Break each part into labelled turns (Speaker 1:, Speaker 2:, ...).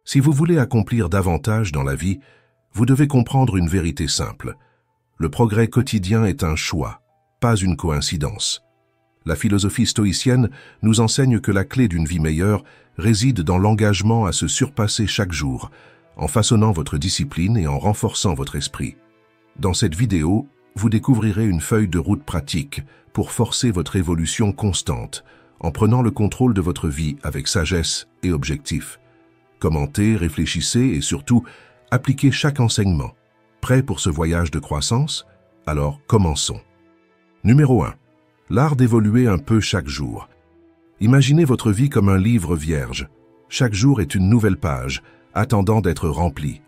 Speaker 1: Si vous voulez accomplir davantage dans la vie, vous devez comprendre une vérité simple. Le progrès quotidien est un choix, pas une coïncidence. La philosophie stoïcienne nous enseigne que la clé d'une vie meilleure réside dans l'engagement à se surpasser chaque jour, en façonnant votre discipline et en renforçant votre esprit. Dans cette vidéo, vous découvrirez une feuille de route pratique pour forcer votre évolution constante, en prenant le contrôle de votre vie avec sagesse et objectif. Commentez, réfléchissez et surtout, appliquez chaque enseignement. Prêt pour ce voyage de croissance? Alors commençons. Numéro 1. L'art d'évoluer un peu chaque jour. Imaginez votre vie comme un livre vierge. Chaque jour est une nouvelle page, attendant d'être remplie.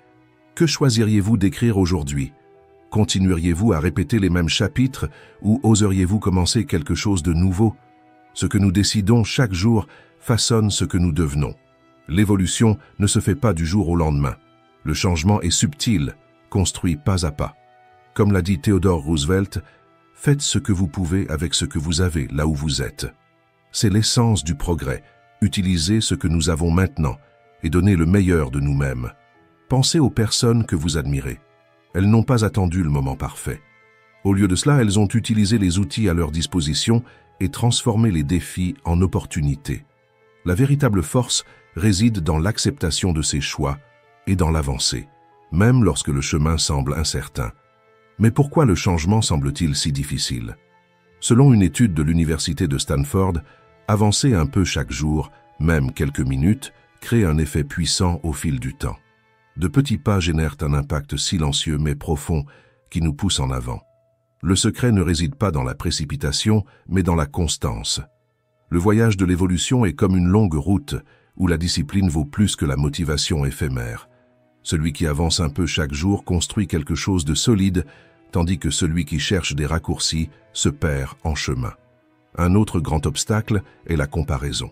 Speaker 1: Que choisiriez-vous d'écrire aujourd'hui? Continueriez-vous à répéter les mêmes chapitres ou oseriez-vous commencer quelque chose de nouveau? Ce que nous décidons chaque jour façonne ce que nous devenons. L'évolution ne se fait pas du jour au lendemain. Le changement est subtil, construit pas à pas. Comme l'a dit Theodore Roosevelt, faites ce que vous pouvez avec ce que vous avez là où vous êtes. C'est l'essence du progrès, utilisez ce que nous avons maintenant et donnez le meilleur de nous-mêmes. Pensez aux personnes que vous admirez. Elles n'ont pas attendu le moment parfait. Au lieu de cela, elles ont utilisé les outils à leur disposition et transformé les défis en opportunités. La véritable force réside dans l'acceptation de ses choix et dans l'avancée, même lorsque le chemin semble incertain. Mais pourquoi le changement semble-t-il si difficile? Selon une étude de l'université de Stanford, avancer un peu chaque jour, même quelques minutes, crée un effet puissant au fil du temps. De petits pas génèrent un impact silencieux mais profond qui nous pousse en avant. Le secret ne réside pas dans la précipitation, mais dans la constance. Le voyage de l'évolution est comme une longue route où la discipline vaut plus que la motivation éphémère. Celui qui avance un peu chaque jour construit quelque chose de solide, tandis que celui qui cherche des raccourcis se perd en chemin. Un autre grand obstacle est la comparaison.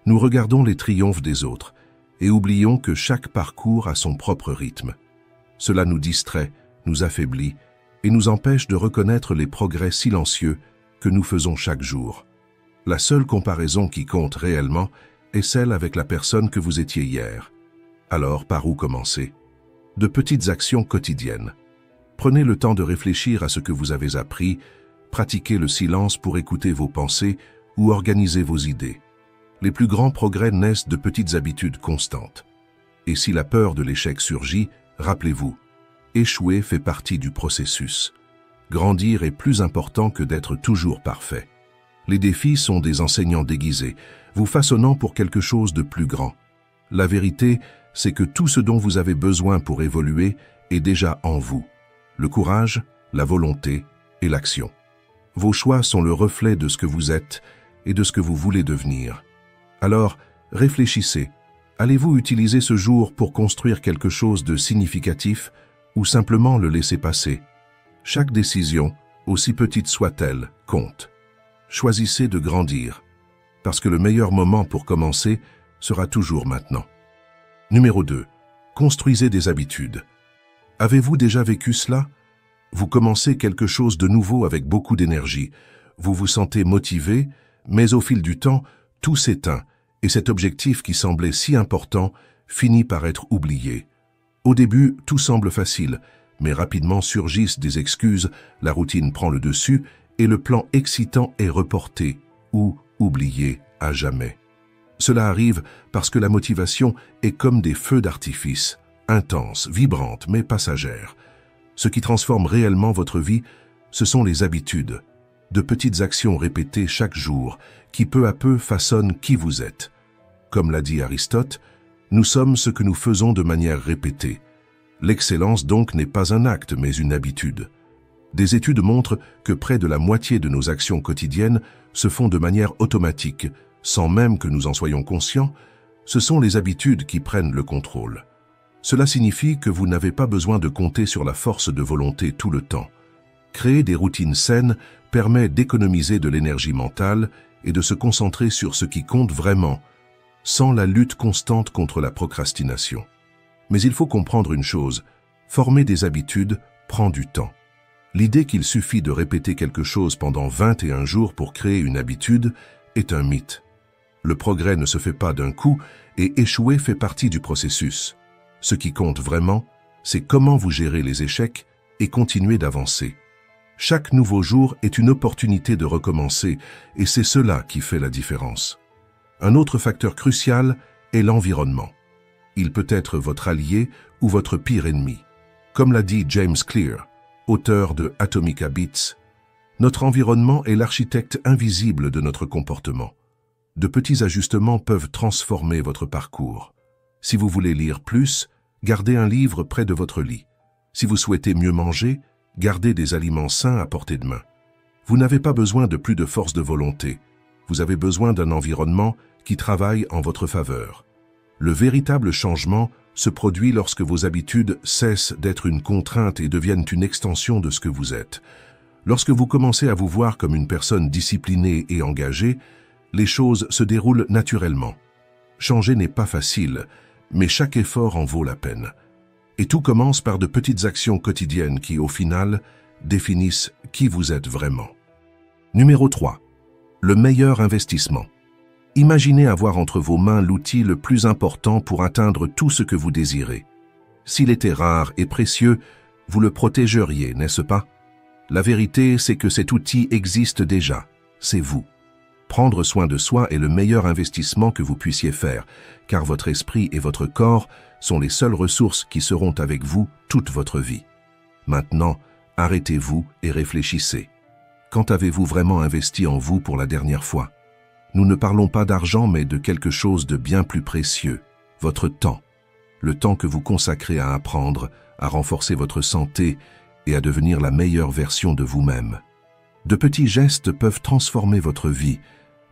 Speaker 1: Nous regardons les triomphes des autres et oublions que chaque parcours a son propre rythme. Cela nous distrait, nous affaiblit et nous empêche de reconnaître les progrès silencieux que nous faisons chaque jour. La seule comparaison qui compte réellement est celle avec la personne que vous étiez hier. Alors, par où commencer? De petites actions quotidiennes. Prenez le temps de réfléchir à ce que vous avez appris, pratiquez le silence pour écouter vos pensées ou organiser vos idées. Les plus grands progrès naissent de petites habitudes constantes. Et si la peur de l'échec surgit, rappelez-vous, échouer fait partie du processus. Grandir est plus important que d'être toujours parfait. Les défis sont des enseignants déguisés, vous façonnant pour quelque chose de plus grand. La vérité, c'est que tout ce dont vous avez besoin pour évoluer est déjà en vous. Le courage, la volonté et l'action. Vos choix sont le reflet de ce que vous êtes et de ce que vous voulez devenir. Alors, réfléchissez. Allez-vous utiliser ce jour pour construire quelque chose de significatif ou simplement le laisser passer? Chaque décision, aussi petite soit-elle, compte. Choisissez de grandir, parce que le meilleur moment pour commencer sera toujours maintenant. Numéro 2. Construisez des habitudes. Avez-vous déjà vécu cela? Vous commencez quelque chose de nouveau avec beaucoup d'énergie. Vous vous sentez motivé, mais au fil du temps, tout s'éteint et cet objectif qui semblait si important finit par être oublié. Au début, tout semble facile, mais rapidement surgissent des excuses, la routine prend le dessus et le plan excitant est reporté ou oublié à jamais. Cela arrive parce que la motivation est comme des feux d'artifice, intenses, vibrantes mais passagères. Ce qui transforme réellement votre vie, ce sont les habitudes, de petites actions répétées chaque jour qui peu à peu façonnent qui vous êtes. Comme l'a dit Aristote, nous sommes ce que nous faisons de manière répétée. L'excellence donc n'est pas un acte mais une habitude. Des études montrent que près de la moitié de nos actions quotidiennes se font de manière automatique, sans même que nous en soyons conscients. Ce sont les habitudes qui prennent le contrôle. Cela signifie que vous n'avez pas besoin de compter sur la force de volonté tout le temps. Créer des routines saines permet d'économiser de l'énergie mentale et de se concentrer sur ce qui compte vraiment, sans la lutte constante contre la procrastination. Mais il faut comprendre une chose, former des habitudes prend du temps. L'idée qu'il suffit de répéter quelque chose pendant 21 jours pour créer une habitude est un mythe. Le progrès ne se fait pas d'un coup et échouer fait partie du processus. Ce qui compte vraiment, c'est comment vous gérez les échecs et continuez d'avancer. Chaque nouveau jour est une opportunité de recommencer et c'est cela qui fait la différence. Un autre facteur crucial est l'environnement. Il peut être votre allié ou votre pire ennemi. Comme l'a dit James Clear, auteur de Atomic Habits, notre environnement est l'architecte invisible de notre comportement. De petits ajustements peuvent transformer votre parcours. Si vous voulez lire plus, gardez un livre près de votre lit. Si vous souhaitez mieux manger, gardez des aliments sains à portée de main. Vous n'avez pas besoin de plus de force de volonté. Vous avez besoin d'un environnement qui travaille en votre faveur. Le véritable changement se produit lorsque vos habitudes cessent d'être une contrainte et deviennent une extension de ce que vous êtes. Lorsque vous commencez à vous voir comme une personne disciplinée et engagée, les choses se déroulent naturellement. Changer n'est pas facile, mais chaque effort en vaut la peine. Et tout commence par de petites actions quotidiennes qui, au final, définissent qui vous êtes vraiment. Numéro 3. Le meilleur investissement. Imaginez avoir entre vos mains l'outil le plus important pour atteindre tout ce que vous désirez. S'il était rare et précieux, vous le protégeriez, n'est-ce pas? La vérité, c'est que cet outil existe déjà. C'est vous. Prendre soin de soi est le meilleur investissement que vous puissiez faire, car votre esprit et votre corps sont les seules ressources qui seront avec vous toute votre vie. Maintenant, arrêtez-vous et réfléchissez. Quand avez-vous vraiment investi en vous pour la dernière fois? Nous ne parlons pas d'argent, mais de quelque chose de bien plus précieux, votre temps. Le temps que vous consacrez à apprendre, à renforcer votre santé et à devenir la meilleure version de vous-même. De petits gestes peuvent transformer votre vie,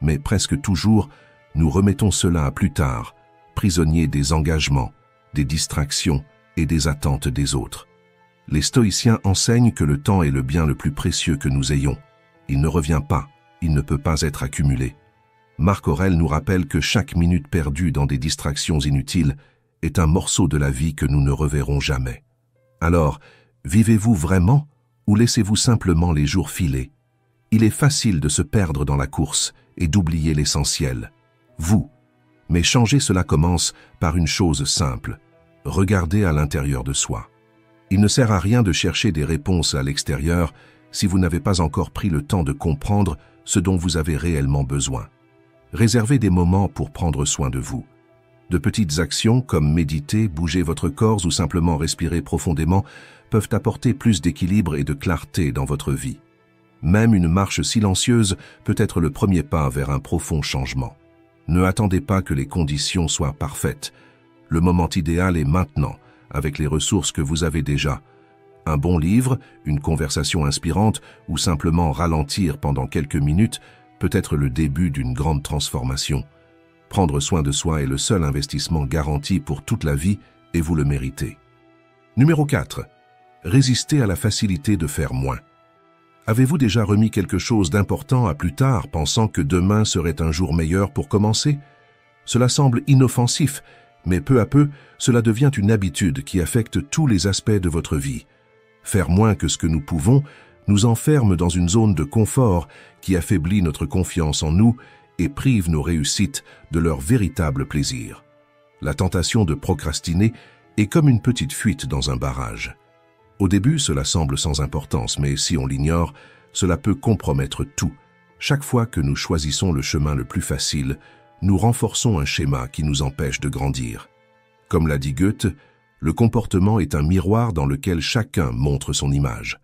Speaker 1: mais presque toujours, nous remettons cela à plus tard, prisonniers des engagements, des distractions et des attentes des autres. Les stoïciens enseignent que le temps est le bien le plus précieux que nous ayons. Il ne revient pas, il ne peut pas être accumulé. Marc Aurèle nous rappelle que chaque minute perdue dans des distractions inutiles est un morceau de la vie que nous ne reverrons jamais. Alors, vivez-vous vraiment ou laissez-vous simplement les jours filer? Il est facile de se perdre dans la course et d'oublier l'essentiel. Vous. Mais changer cela commence par une chose simple. Regardez à l'intérieur de soi. Il ne sert à rien de chercher des réponses à l'extérieur si vous n'avez pas encore pris le temps de comprendre ce dont vous avez réellement besoin. Réservez des moments pour prendre soin de vous. De petites actions comme méditer, bouger votre corps ou simplement respirer profondément peuvent apporter plus d'équilibre et de clarté dans votre vie. Même une marche silencieuse peut être le premier pas vers un profond changement. Ne attendez pas que les conditions soient parfaites. Le moment idéal est maintenant, avec les ressources que vous avez déjà. Un bon livre, une conversation inspirante ou simplement ralentir pendant quelques minutes peut être le début d'une grande transformation. Prendre soin de soi est le seul investissement garanti pour toute la vie et vous le méritez. Numéro 4. Résister à la facilité de faire moins. Avez-vous déjà remis quelque chose d'important à plus tard, pensant que demain serait un jour meilleur pour commencer? Cela semble inoffensif, mais peu à peu, cela devient une habitude qui affecte tous les aspects de votre vie. Faire moins que ce que nous pouvons nous enferme dans une zone de confort qui affaiblit notre confiance en nous et prive nos réussites de leur véritable plaisir. La tentation de procrastiner est comme une petite fuite dans un barrage. Au début, cela semble sans importance, mais si on l'ignore, cela peut compromettre tout. Chaque fois que nous choisissons le chemin le plus facile, nous renforçons un schéma qui nous empêche de grandir. Comme l'a dit Goethe, le comportement est un miroir dans lequel chacun montre son image.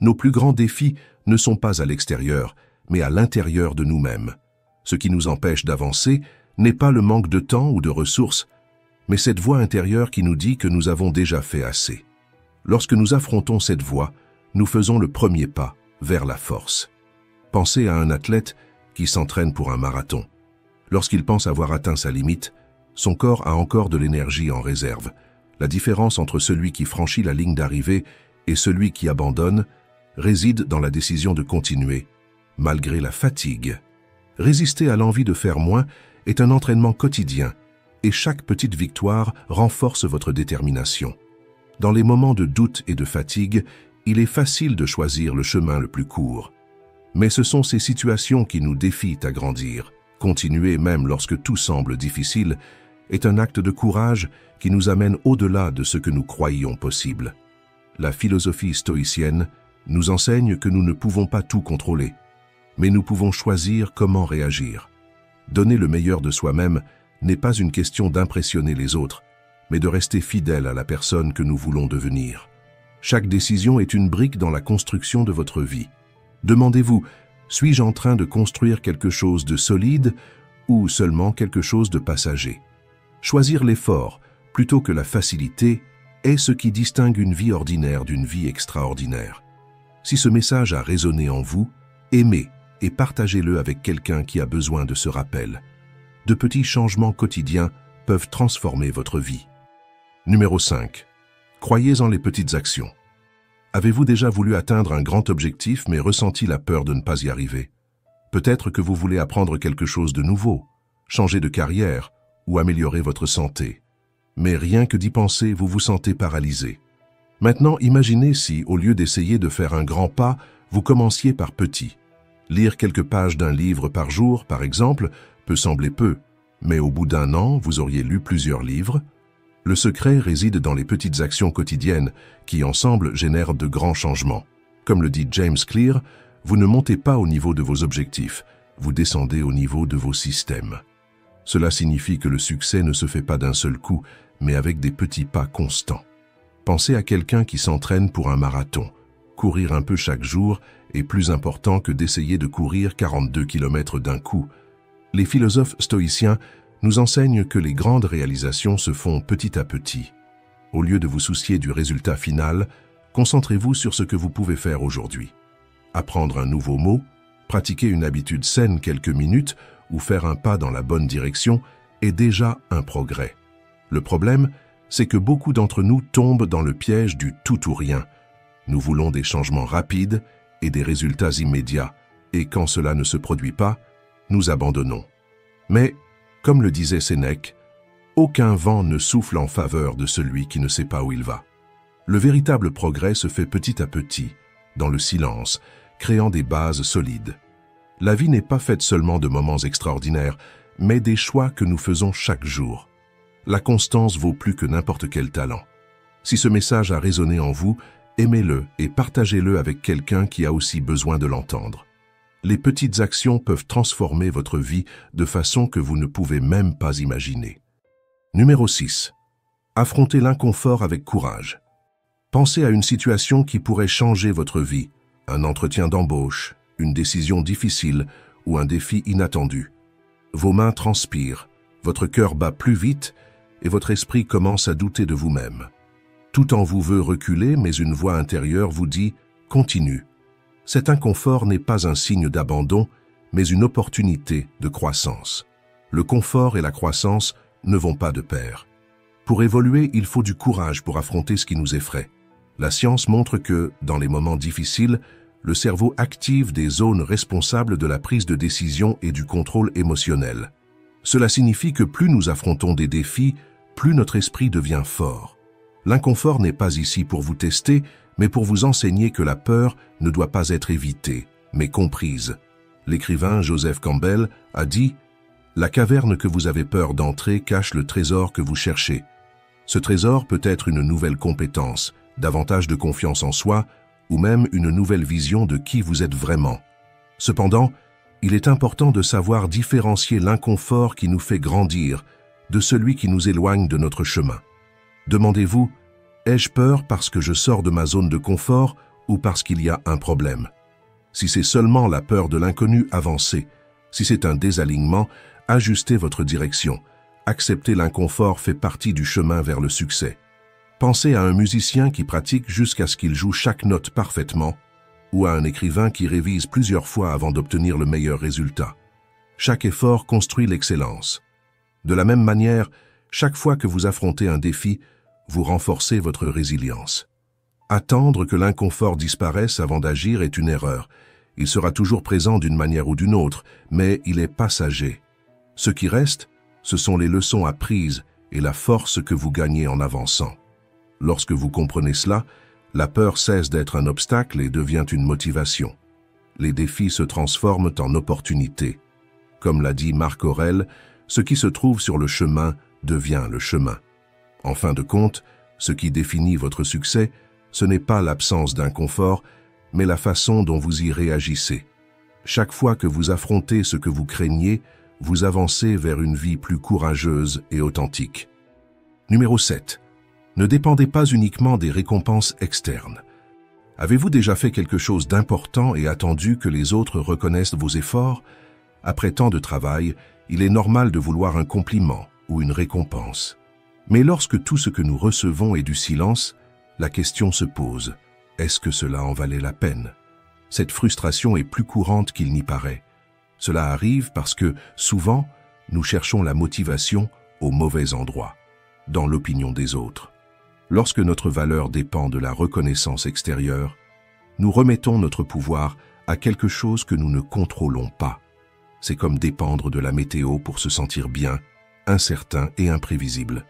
Speaker 1: Nos plus grands défis ne sont pas à l'extérieur, mais à l'intérieur de nous-mêmes. Ce qui nous empêche d'avancer n'est pas le manque de temps ou de ressources, mais cette voix intérieure qui nous dit que nous avons déjà fait assez. Lorsque nous affrontons cette voix, nous faisons le premier pas vers la force. Pensez à un athlète qui s'entraîne pour un marathon. Lorsqu'il pense avoir atteint sa limite, son corps a encore de l'énergie en réserve. La différence entre celui qui franchit la ligne d'arrivée et celui qui abandonne réside dans la décision de continuer, malgré la fatigue. Résister à l'envie de faire moins est un entraînement quotidien et chaque petite victoire renforce votre détermination. Dans les moments de doute et de fatigue, il est facile de choisir le chemin le plus court. Mais ce sont ces situations qui nous défient à grandir, Continuer même lorsque tout semble difficile est un acte de courage qui nous amène au-delà de ce que nous croyions possible. La philosophie stoïcienne nous enseigne que nous ne pouvons pas tout contrôler, mais nous pouvons choisir comment réagir. Donner le meilleur de soi-même n'est pas une question d'impressionner les autres, mais de rester fidèle à la personne que nous voulons devenir. Chaque décision est une brique dans la construction de votre vie. Demandez-vous, suis-je en train de construire quelque chose de solide ou seulement quelque chose de passager? Choisir l'effort plutôt que la facilité est ce qui distingue une vie ordinaire d'une vie extraordinaire. Si ce message a résonné en vous, aimez et partagez-le avec quelqu'un qui a besoin de ce rappel. De petits changements quotidiens peuvent transformer votre vie. Numéro 5. Croyez en les petites actions. Avez-vous déjà voulu atteindre un grand objectif mais ressenti la peur de ne pas y arriver? Peut-être que vous voulez apprendre quelque chose de nouveau, changer de carrière ou améliorer votre santé. Mais rien que d'y penser, vous vous sentez paralysé. Maintenant, imaginez si, au lieu d'essayer de faire un grand pas, vous commenciez par petit. Lire quelques pages d'un livre par jour, par exemple, peut sembler peu, mais au bout d'un an, vous auriez lu plusieurs livres. Le secret réside dans les petites actions quotidiennes qui, ensemble, génèrent de grands changements. Comme le dit James Clear, vous ne montez pas au niveau de vos objectifs, vous descendez au niveau de vos systèmes. Cela signifie que le succès ne se fait pas d'un seul coup, mais avec des petits pas constants. Pensez à quelqu'un qui s'entraîne pour un marathon. Courir un peu chaque jour est plus important que d'essayer de courir 42 km d'un coup. Les philosophes stoïciens nous enseignent que les grandes réalisations se font petit à petit. Au lieu de vous soucier du résultat final, concentrez-vous sur ce que vous pouvez faire aujourd'hui. Apprendre un nouveau mot, pratiquer une habitude saine quelques minutes ou faire un pas dans la bonne direction est déjà un progrès. Le problème, c'est que beaucoup d'entre nous tombent dans le piège du tout ou rien. Nous voulons des changements rapides et des résultats immédiats, et quand cela ne se produit pas, nous abandonnons. Mais, comme le disait Sénèque, aucun vent ne souffle en faveur de celui qui ne sait pas où il va. Le véritable progrès se fait petit à petit, dans le silence, créant des bases solides. La vie n'est pas faite seulement de moments extraordinaires, mais des choix que nous faisons chaque jour. La constance vaut plus que n'importe quel talent. Si ce message a résonné en vous, aimez-le et partagez-le avec quelqu'un qui a aussi besoin de l'entendre. Les petites actions peuvent transformer votre vie de façon que vous ne pouvez même pas imaginer. Numéro 6. Affrontez l'inconfort avec courage. Pensez à une situation qui pourrait changer votre vie, un entretien d'embauche, une décision difficile ou un défi inattendu. Vos mains transpirent, votre cœur bat plus vite et votre esprit commence à douter de vous-même. Tout en vous veut reculer, mais une voix intérieure vous dit « Continue ». Cet inconfort n'est pas un signe d'abandon, mais une opportunité de croissance. Le confort et la croissance ne vont pas de pair. Pour évoluer, il faut du courage pour affronter ce qui nous effraie. La science montre que, dans les moments difficiles, le cerveau active des zones responsables de la prise de décision et du contrôle émotionnel. Cela signifie que plus nous affrontons des défis, plus notre esprit devient fort. L'inconfort n'est pas ici pour vous tester, mais pour vous enseigner que la peur ne doit pas être évitée, mais comprise. L'écrivain Joseph Campbell a dit « La caverne que vous avez peur d'entrer cache le trésor que vous cherchez. Ce trésor peut être une nouvelle compétence, davantage de confiance en soi, ou même une nouvelle vision de qui vous êtes vraiment. Cependant, il est important de savoir différencier l'inconfort qui nous fait grandir de celui qui nous éloigne de notre chemin. Demandez-vous, ai-je peur parce que je sors de ma zone de confort ou parce qu'il y a un problème? Si c'est seulement la peur de l'inconnu, avancez. Si c'est un désalignement, ajustez votre direction. Accepter l'inconfort fait partie du chemin vers le succès. Pensez à un musicien qui pratique jusqu'à ce qu'il joue chaque note parfaitement, ou à un écrivain qui révise plusieurs fois avant d'obtenir le meilleur résultat. Chaque effort construit l'excellence. De la même manière, chaque fois que vous affrontez un défi, vous renforcez votre résilience. Attendre que l'inconfort disparaisse avant d'agir est une erreur. Il sera toujours présent d'une manière ou d'une autre, mais il est passager. Ce qui reste, ce sont les leçons apprises et la force que vous gagnez en avançant. Lorsque vous comprenez cela, la peur cesse d'être un obstacle et devient une motivation. Les défis se transforment en opportunités. Comme l'a dit Marc Aurèle, ce qui se trouve sur le chemin devient le chemin. En fin de compte, ce qui définit votre succès, ce n'est pas l'absence d'inconfort, mais la façon dont vous y réagissez. Chaque fois que vous affrontez ce que vous craignez, vous avancez vers une vie plus courageuse et authentique. Numéro 7. Ne dépendez pas uniquement des récompenses externes. Avez-vous déjà fait quelque chose d'important et attendu que les autres reconnaissent vos efforts? Après tant de travail, il est normal de vouloir un compliment ou une récompense. Mais lorsque tout ce que nous recevons est du silence, la question se pose. Est-ce que cela en valait la peine? Cette frustration est plus courante qu'il n'y paraît. Cela arrive parce que, souvent, nous cherchons la motivation au mauvais endroit, dans l'opinion des autres. Lorsque notre valeur dépend de la reconnaissance extérieure, nous remettons notre pouvoir à quelque chose que nous ne contrôlons pas. C'est comme dépendre de la météo pour se sentir bien, incertain et imprévisible.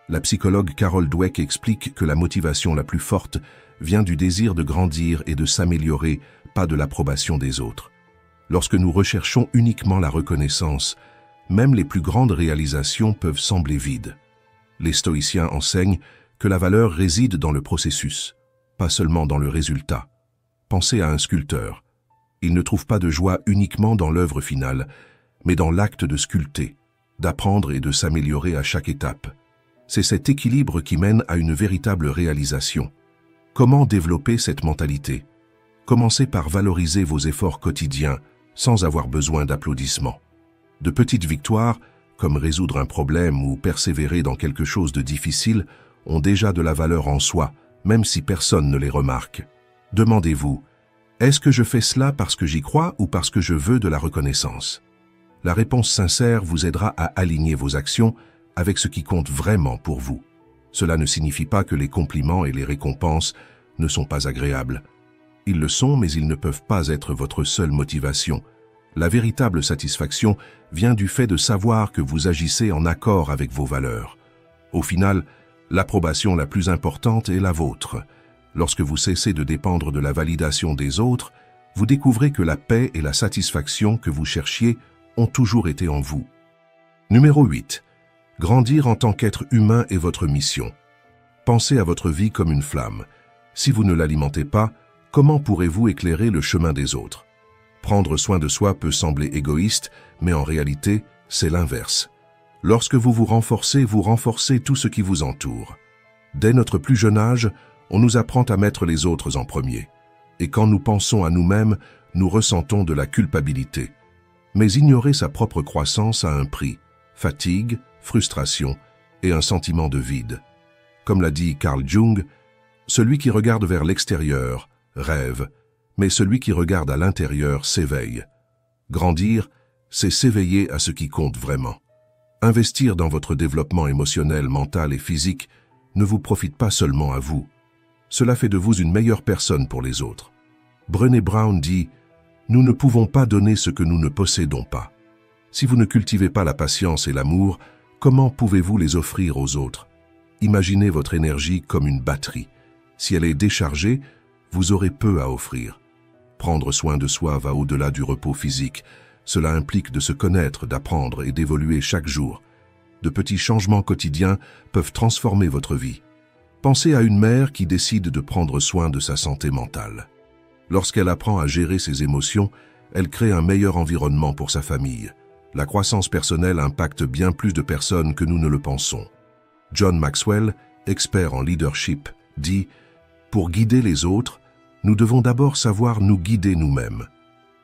Speaker 1: La psychologue Carol Dweck explique que la motivation la plus forte vient du désir de grandir et de s'améliorer, pas de l'approbation des autres. Lorsque nous recherchons uniquement la reconnaissance, même les plus grandes réalisations peuvent sembler vides. Les stoïciens enseignent que la valeur réside dans le processus, pas seulement dans le résultat. Pensez à un sculpteur. Il ne trouve pas de joie uniquement dans l'œuvre finale, mais dans l'acte de sculpter, d'apprendre et de s'améliorer à chaque étape. C'est cet équilibre qui mène à une véritable réalisation. Comment développer cette mentalité? Commencez par valoriser vos efforts quotidiens sans avoir besoin d'applaudissements. De petites victoires, comme résoudre un problème ou persévérer dans quelque chose de difficile, ont déjà de la valeur en soi, même si personne ne les remarque. Demandez-vous, est-ce que je fais cela parce que j'y crois ou parce que je veux de la reconnaissance? La réponse sincère vous aidera à aligner vos actions avec ce qui compte vraiment pour vous. Cela ne signifie pas que les compliments et les récompenses ne sont pas agréables. Ils le sont, mais ils ne peuvent pas être votre seule motivation. La véritable satisfaction vient du fait de savoir que vous agissez en accord avec vos valeurs. Au final, l'approbation la plus importante est la vôtre. Lorsque vous cessez de dépendre de la validation des autres, vous découvrez que la paix et la satisfaction que vous cherchiez ont toujours été en vous. Numéro 8. Grandir en tant qu'être humain est votre mission. Pensez à votre vie comme une flamme. Si vous ne l'alimentez pas, comment pourrez-vous éclairer le chemin des autres? Prendre soin de soi peut sembler égoïste, mais en réalité, c'est l'inverse. Lorsque vous vous renforcez tout ce qui vous entoure. Dès notre plus jeune âge, on nous apprend à mettre les autres en premier. Et quand nous pensons à nous-mêmes, nous ressentons de la culpabilité. Mais ignorer sa propre croissance a un prix: fatigue, frustration et un sentiment de vide. Comme l'a dit Carl Jung, celui qui regarde vers l'extérieur rêve, mais celui qui regarde à l'intérieur s'éveille. Grandir, c'est s'éveiller à ce qui compte vraiment. Investir dans votre développement émotionnel, mental et physique ne vous profite pas seulement à vous. Cela fait de vous une meilleure personne pour les autres. Brené Brown dit « Nous ne pouvons pas donner ce que nous ne possédons pas. Si vous ne cultivez pas la patience et l'amour, comment pouvez-vous les offrir aux autres? Imaginez votre énergie comme une batterie. Si elle est déchargée, vous aurez peu à offrir. Prendre soin de soi va au-delà du repos physique. Cela implique de se connaître, d'apprendre et d'évoluer chaque jour. De petits changements quotidiens peuvent transformer votre vie. Pensez à une mère qui décide de prendre soin de sa santé mentale. Lorsqu'elle apprend à gérer ses émotions, elle crée un meilleur environnement pour sa famille. La croissance personnelle impacte bien plus de personnes que nous ne le pensons. John Maxwell, expert en leadership, dit « Pour guider les autres, nous devons d'abord savoir nous guider nous-mêmes.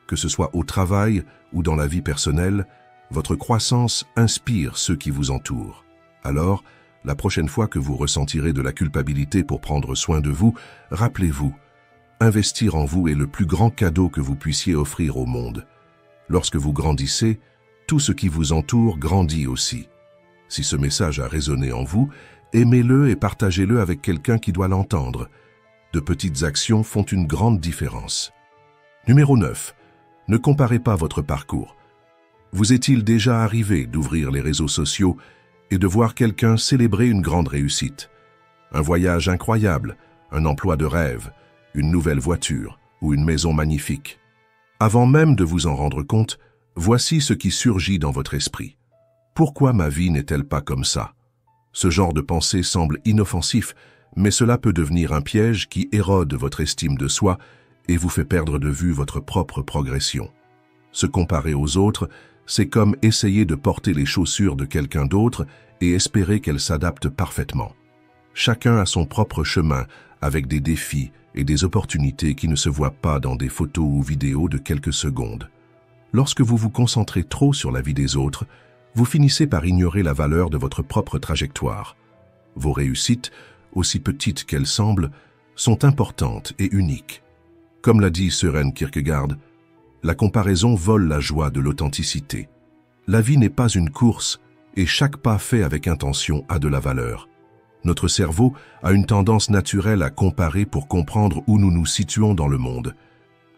Speaker 1: Que ce soit au travail ou dans la vie personnelle, votre croissance inspire ceux qui vous entourent. Alors, la prochaine fois que vous ressentirez de la culpabilité pour prendre soin de vous, rappelez-vous, investir en vous est le plus grand cadeau que vous puissiez offrir au monde. Lorsque vous grandissez, tout ce qui vous entoure grandit aussi. Si ce message a résonné en vous, aimez-le et partagez-le avec quelqu'un qui doit l'entendre. De petites actions font une grande différence. Numéro 9. Ne comparez pas votre parcours. Vous est-il déjà arrivé d'ouvrir les réseaux sociaux et de voir quelqu'un célébrer une grande réussite? Un voyage incroyable, un emploi de rêve, une nouvelle voiture ou une maison magnifique. Avant même de vous en rendre compte, Voici ce qui surgit dans votre esprit. Pourquoi ma vie n'est-elle pas comme ça? Ce genre de pensée semble inoffensif, mais cela peut devenir un piège qui érode votre estime de soi et vous fait perdre de vue votre propre progression. Se comparer aux autres, c'est comme essayer de porter les chaussures de quelqu'un d'autre et espérer qu'elles s'adaptent parfaitement. Chacun a son propre chemin, avec des défis et des opportunités qui ne se voient pas dans des photos ou vidéos de quelques secondes. Lorsque vous vous concentrez trop sur la vie des autres, vous finissez par ignorer la valeur de votre propre trajectoire. Vos réussites, aussi petites qu'elles semblent, sont importantes et uniques. Comme l'a dit Søren Kierkegaard, la comparaison vole la joie de l'authenticité. La vie n'est pas une course et chaque pas fait avec intention a de la valeur. Notre cerveau a une tendance naturelle à comparer pour comprendre où nous nous situons dans le monde.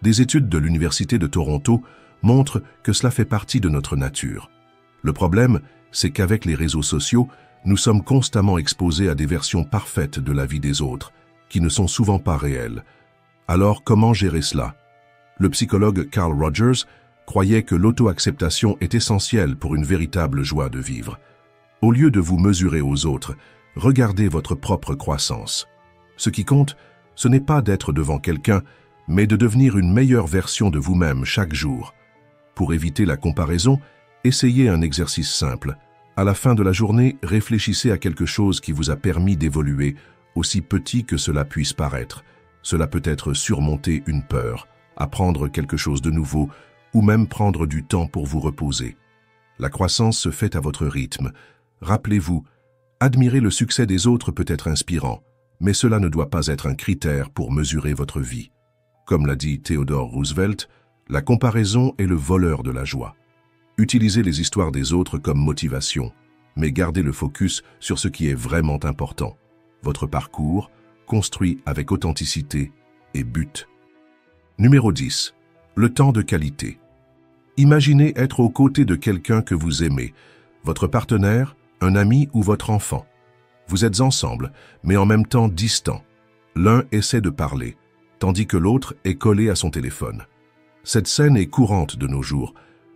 Speaker 1: Des études de l'Université de Toronto montrent que cela fait partie de notre nature. Le problème, c'est qu'avec les réseaux sociaux, nous sommes constamment exposés à des versions parfaites de la vie des autres, qui ne sont souvent pas réelles. Alors, comment gérer cela? Le psychologue Carl Rogers croyait que l'auto-acceptation est essentielle pour une véritable joie de vivre. Au lieu de vous mesurer aux autres, regardez votre propre croissance. Ce qui compte, ce n'est pas d'être devant quelqu'un, mais de devenir une meilleure version de vous-même chaque jour. Pour éviter la comparaison, essayez un exercice simple. À la fin de la journée, réfléchissez à quelque chose qui vous a permis d'évoluer, aussi petit que cela puisse paraître. Cela peut être surmonter une peur, apprendre quelque chose de nouveau, ou même prendre du temps pour vous reposer. La croissance se fait à votre rythme. Rappelez-vous, admirer le succès des autres peut être inspirant, mais cela ne doit pas être un critère pour mesurer votre vie. Comme l'a dit Theodore Roosevelt, la comparaison est le voleur de la joie. Utilisez les histoires des autres comme motivation, mais gardez le focus sur ce qui est vraiment important. Votre parcours, construit avec authenticité et but. Numéro 10. Le temps de qualité. Imaginez être aux côtés de quelqu'un que vous aimez, votre partenaire, un ami ou votre enfant. Vous êtes ensemble, mais en même temps distants. L'un essaie de parler, tandis que l'autre est collé à son téléphone. Cette scène est courante de nos jours.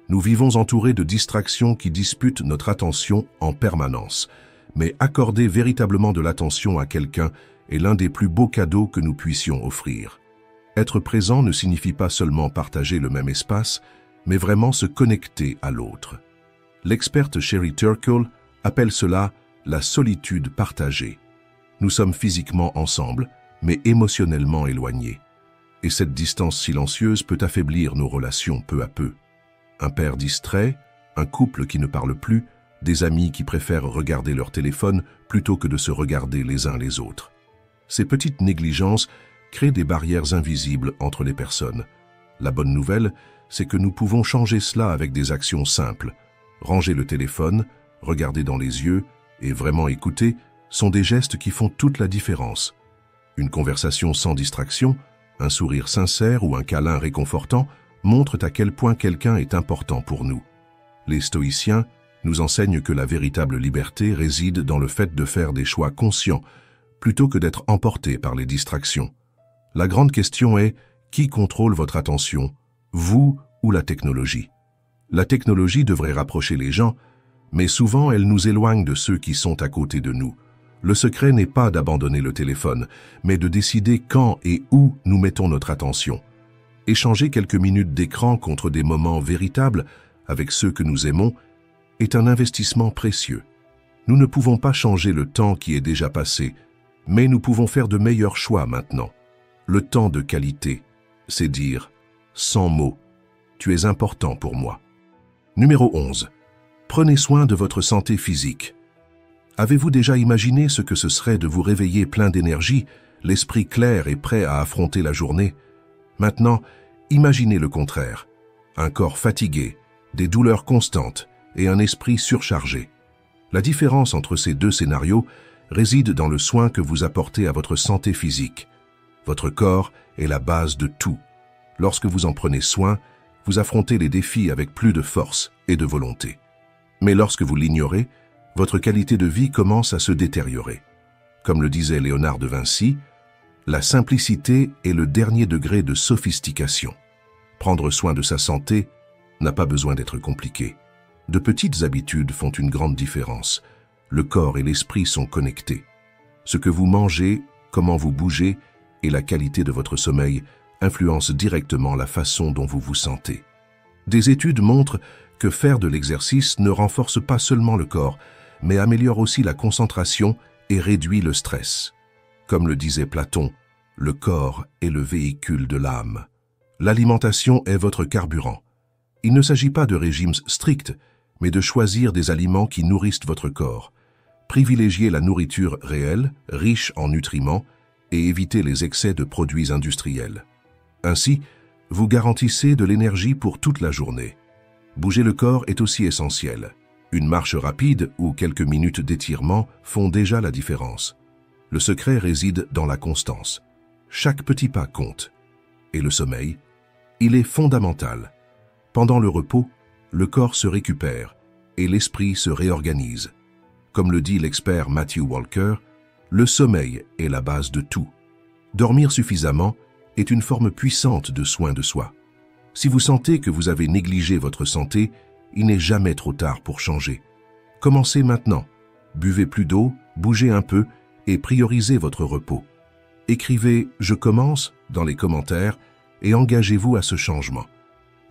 Speaker 1: Nous vivons entourés de distractions qui disputent notre attention en permanence. Mais accorder véritablement de l'attention à quelqu'un est l'un des plus beaux cadeaux que nous puissions offrir. Être présent ne signifie pas seulement partager le même espace, mais vraiment se connecter à l'autre. L'experte Sherry Turkle appelle cela la solitude partagée. Nous sommes physiquement ensemble, mais émotionnellement éloignés. Et cette distance silencieuse peut affaiblir nos relations peu à peu. Un père distrait, un couple qui ne parle plus, des amis qui préfèrent regarder leur téléphone plutôt que de se regarder les uns les autres. Ces petites négligences créent des barrières invisibles entre les personnes. La bonne nouvelle, c'est que nous pouvons changer cela avec des actions simples. Ranger le téléphone, regarder dans les yeux et vraiment écouter sont des gestes qui font toute la différence. Une conversation sans distraction, un sourire sincère ou un câlin réconfortant montrent à quel point quelqu'un est important pour nous. Les stoïciens nous enseignent que la véritable liberté réside dans le fait de faire des choix conscients plutôt que d'être emporté par les distractions. La grande question est, qui contrôle votre attention, vous ou la technologie? La technologie devrait rapprocher les gens, mais souvent elle nous éloigne de ceux qui sont à côté de nous. Le secret n'est pas d'abandonner le téléphone, mais de décider quand et où nous mettons notre attention. Échanger quelques minutes d'écran contre des moments véritables avec ceux que nous aimons est un investissement précieux. Nous ne pouvons pas changer le temps qui est déjà passé, mais nous pouvons faire de meilleurs choix maintenant. Le temps de qualité, c'est dire, sans mots, tu es important pour moi. Numéro 11. Prenez soin de votre santé physique. Avez-vous déjà imaginé ce que ce serait de vous réveiller plein d'énergie, l'esprit clair et prêt à affronter la journée? Maintenant, imaginez le contraire. Un corps fatigué, des douleurs constantes et un esprit surchargé. La différence entre ces deux scénarios réside dans le soin que vous apportez à votre santé physique. Votre corps est la base de tout. Lorsque vous en prenez soin, vous affrontez les défis avec plus de force et de volonté. Mais lorsque vous l'ignorez, votre qualité de vie commence à se détériorer. Comme le disait Léonard de Vinci, la simplicité est le dernier degré de sophistication. Prendre soin de sa santé n'a pas besoin d'être compliqué. De petites habitudes font une grande différence. Le corps et l'esprit sont connectés. Ce que vous mangez, comment vous bougez et la qualité de votre sommeil influencent directement la façon dont vous vous sentez. Des études montrent que faire de l'exercice ne renforce pas seulement le corps, mais améliore aussi la concentration et réduit le stress. Comme le disait Platon, le corps est le véhicule de l'âme. L'alimentation est votre carburant. Il ne s'agit pas de régimes stricts, mais de choisir des aliments qui nourrissent votre corps. Privilégiez la nourriture réelle, riche en nutriments, et évitez les excès de produits industriels. Ainsi, vous garantissez de l'énergie pour toute la journée. Bouger le corps est aussi essentiel. Une marche rapide ou quelques minutes d'étirement font déjà la différence. Le secret réside dans la constance. Chaque petit pas compte. Et le sommeil, il est fondamental. Pendant le repos, le corps se récupère et l'esprit se réorganise. Comme le dit l'expert Matthew Walker, le sommeil est la base de tout. Dormir suffisamment est une forme puissante de soin de soi. Si vous sentez que vous avez négligé votre santé, il n'est jamais trop tard pour changer. Commencez maintenant. Buvez plus d'eau, bougez un peu et priorisez votre repos. Écrivez « Je commence » dans les commentaires et engagez-vous à ce changement.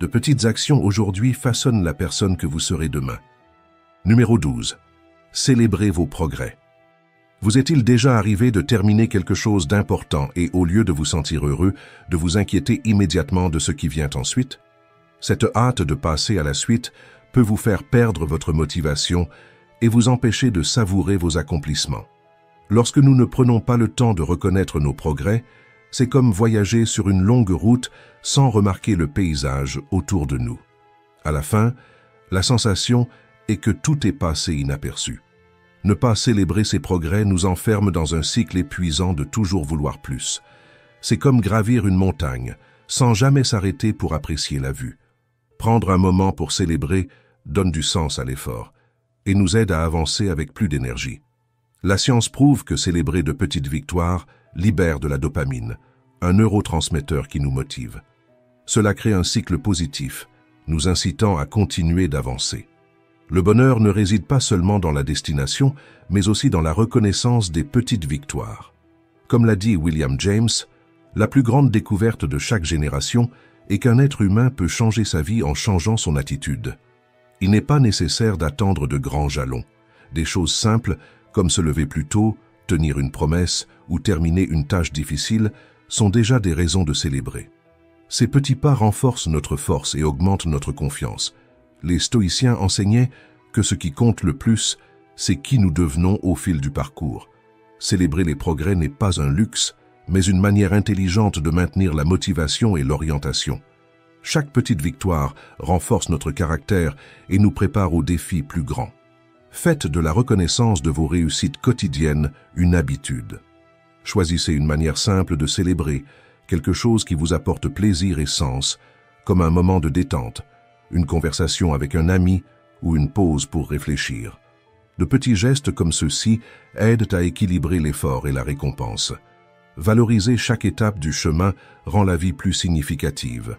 Speaker 1: De petites actions aujourd'hui façonnent la personne que vous serez demain. Numéro 12. Célébrez vos progrès. Vous est-il déjà arrivé de terminer quelque chose d'important et au lieu de vous sentir heureux, de vous inquiéter immédiatement de ce qui vient ensuite? Cette hâte de passer à la suite peut vous faire perdre votre motivation et vous empêcher de savourer vos accomplissements. Lorsque nous ne prenons pas le temps de reconnaître nos progrès, c'est comme voyager sur une longue route sans remarquer le paysage autour de nous. À la fin, la sensation est que tout est passé inaperçu. Ne pas célébrer ces progrès nous enferme dans un cycle épuisant de toujours vouloir plus. C'est comme gravir une montagne, sans jamais s'arrêter pour apprécier la vue. Prendre un moment pour célébrer donne du sens à l'effort et nous aide à avancer avec plus d'énergie. La science prouve que célébrer de petites victoires libère de la dopamine, un neurotransmetteur qui nous motive. Cela crée un cycle positif, nous incitant à continuer d'avancer. Le bonheur ne réside pas seulement dans la destination, mais aussi dans la reconnaissance des petites victoires. Comme l'a dit William James, la plus grande découverte de chaque génération est qu'un être humain peut changer sa vie en changeant son attitude. Il n'est pas nécessaire d'attendre de grands jalons. Des choses simples, comme se lever plus tôt, tenir une promesse ou terminer une tâche difficile, sont déjà des raisons de célébrer. Ces petits pas renforcent notre force et augmentent notre confiance. Les stoïciens enseignaient que ce qui compte le plus, c'est qui nous devenons au fil du parcours. Célébrer les progrès n'est pas un luxe, mais une manière intelligente de maintenir la motivation et l'orientation. Chaque petite victoire renforce notre caractère et nous prépare aux défis plus grands. Faites de la reconnaissance de vos réussites quotidiennes une habitude. Choisissez une manière simple de célébrer, quelque chose qui vous apporte plaisir et sens, comme un moment de détente, une conversation avec un ami ou une pause pour réfléchir. De petits gestes comme ceux-ci aident à équilibrer l'effort et la récompense. Valoriser chaque étape du chemin rend la vie plus significative.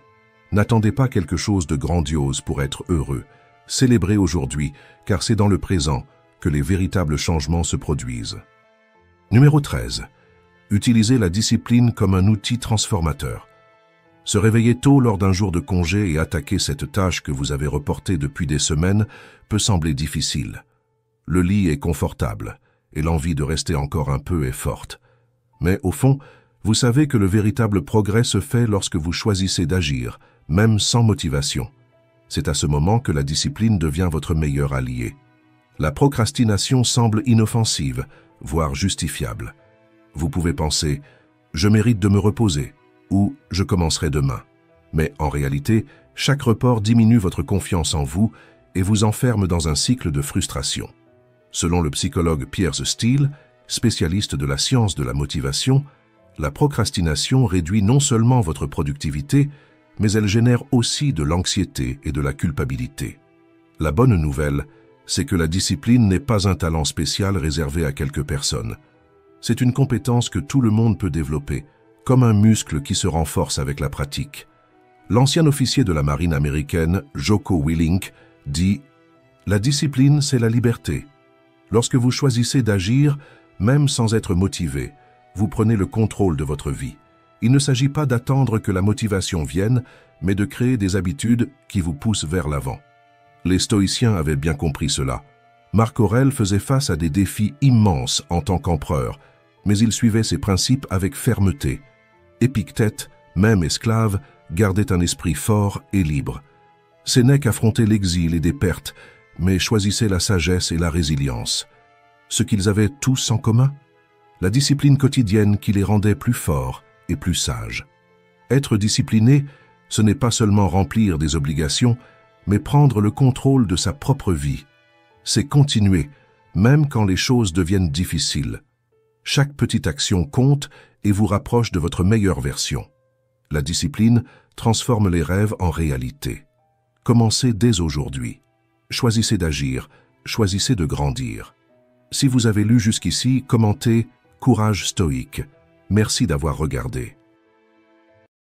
Speaker 1: N'attendez pas quelque chose de grandiose pour être heureux. Célébrez aujourd'hui, car c'est dans le présent que les véritables changements se produisent. Numéro 13. Utilisez la discipline comme un outil transformateur. Se réveiller tôt lors d'un jour de congé et attaquer cette tâche que vous avez reportée depuis des semaines peut sembler difficile. Le lit est confortable et l'envie de rester encore un peu est forte. Mais au fond, vous savez que le véritable progrès se fait lorsque vous choisissez d'agir, même sans motivation. C'est à ce moment que la discipline devient votre meilleur allié. La procrastination semble inoffensive, voire justifiable. Vous pouvez penser « je mérite de me reposer » ou « je commencerai demain ». Mais en réalité, chaque report diminue votre confiance en vous et vous enferme dans un cycle de frustration. Selon le psychologue Piers Steel, spécialiste de la science de la motivation, la procrastination réduit non seulement votre productivité, mais elle génère aussi de l'anxiété et de la culpabilité. La bonne nouvelle, c'est que la discipline n'est pas un talent spécial réservé à quelques personnes. C'est une compétence que tout le monde peut développer, comme un muscle qui se renforce avec la pratique. L'ancien officier de la marine américaine, Jocko Willink, dit « La discipline, c'est la liberté. Lorsque vous choisissez d'agir, même sans être motivé, vous prenez le contrôle de votre vie. Il ne s'agit pas d'attendre que la motivation vienne, mais de créer des habitudes qui vous poussent vers l'avant. » Les stoïciens avaient bien compris cela. Marc Aurèle faisait face à des défis immenses en tant qu'empereur, mais il suivait ses principes avec fermeté. Épictète, même esclave, gardait un esprit fort et libre. Sénèque affrontait l'exil et des pertes, mais choisissait la sagesse et la résilience. Ce qu'ils avaient tous en commun? La discipline quotidienne qui les rendait plus forts et plus sages. Être discipliné, ce n'est pas seulement remplir des obligations, mais prendre le contrôle de sa propre vie. C'est continuer, même quand les choses deviennent difficiles. Chaque petite action compte et vous rapproche de votre meilleure version. La discipline transforme les rêves en réalité. Commencez dès aujourd'hui. Choisissez d'agir, choisissez de grandir. Si vous avez lu jusqu'ici, commentez « Courage stoïque ». Merci d'avoir regardé.